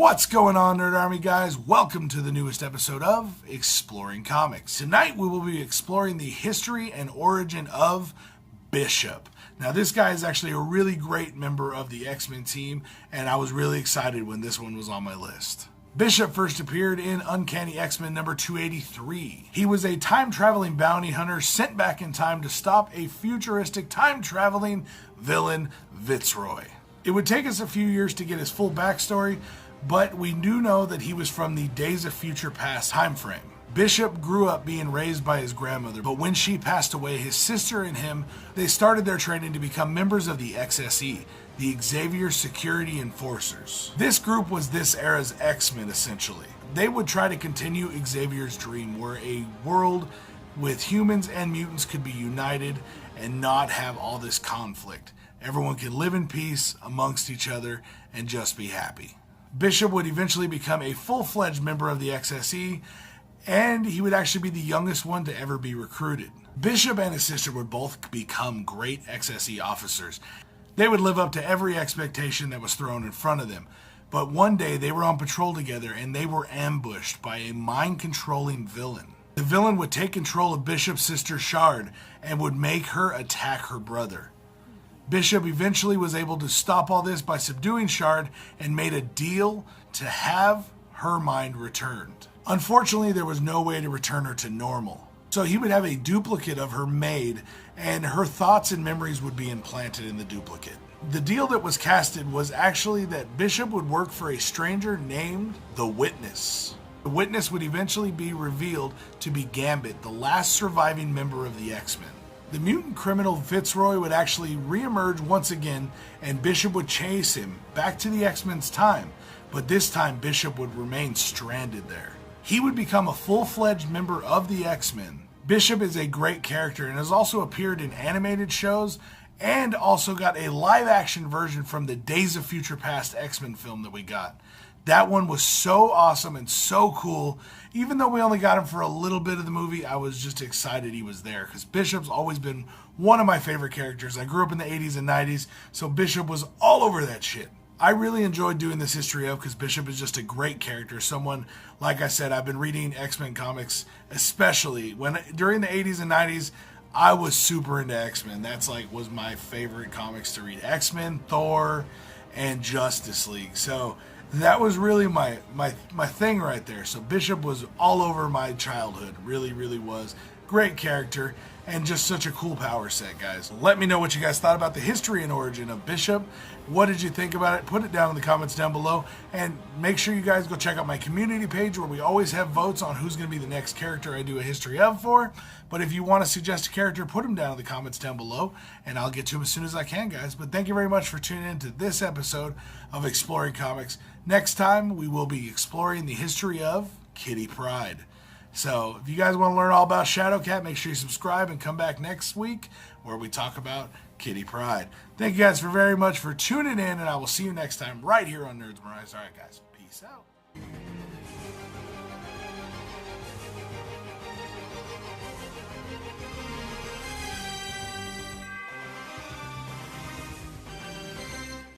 What's going on, Nerd Army guys? Welcome to the newest episode of Exploring Comics. Tonight we will be exploring the history and origin of Bishop. Now this guy is actually a really great member of the X-Men team, and I was really excited when this one was on my list. Bishop first appeared in Uncanny X-Men number 283. He was a time-traveling bounty hunter sent back in time to stop a futuristic time-traveling villain, Fitzroy. It would take us a few years to get his full backstory, but we do know that he was from the Days of Future Past time frame. Bishop grew up being raised by his grandmother, but when she passed away, his sister and him, they started their training to become members of the XSE, the Xavier Security Enforcers. This group was this era's X-Men, essentially. They would try to continue Xavier's dream, where a world with humans and mutants could be united and not have all this conflict. Everyone could live in peace amongst each other and just be happy. Bishop would eventually become a full-fledged member of the XSE, and he would actually be the youngest one to ever be recruited. Bishop and his sister would both become great XSE officers. They would live up to every expectation that was thrown in front of them. But one day they were on patrol together and they were ambushed by a mind-controlling villain. The villain would take control of Bishop's sister Shard and would make her attack her brother. Bishop eventually was able to stop all this by subduing Shard and made a deal to have her mind returned. Unfortunately, there was no way to return her to normal. So he would have a duplicate of her made, and her thoughts and memories would be implanted in the duplicate. The deal that was casted was actually that Bishop would work for a stranger named The Witness. The Witness would eventually be revealed to be Gambit, the last surviving member of the X-Men. The mutant criminal Fitzroy would actually reemerge once again, and Bishop would chase him back to the X-Men's time, but this time Bishop would remain stranded there. He would become a full-fledged member of the X-Men. Bishop is a great character and has also appeared in animated shows and also got a live-action version from the Days of Future Past X-Men film that we got. That one was so awesome and so cool. Even though we only got him for a little bit of the movie, I was just excited he was there because Bishop's always been one of my favorite characters. I grew up in the 80s and 90s, so Bishop was all over that shit. I really enjoyed doing this history of because Bishop is just a great character. Someone, like I said, I've been reading X-Men comics, especially during the 80s and 90s, I was super into X-Men. That's was my favorite comics to read. X-Men, Thor, and Justice League. So that was really my thing right there. So Bishop was all over my childhood. Really, really was. Great character and just such a cool power set, guys. Let me know what you guys thought about the history and origin of Bishop. What did you think about it? Put it down in the comments down below. And make sure you guys go check out my community page where we always have votes on who's going to be the next character I do a history of for. But if you want to suggest a character, put them down in the comments down below, and I'll get to them as soon as I can, guys. But thank you very much for tuning in to this episode of Exploring Comics. Next time, we will be exploring the history of Kitty Pryde. So if you guys want to learn all about Shadowcat, make sure you subscribe and come back next week where we talk about Kitty Pryde. Thank you guys very much for tuning in, and I will see you next time right here on Nerds Morais. All right, guys. Peace out.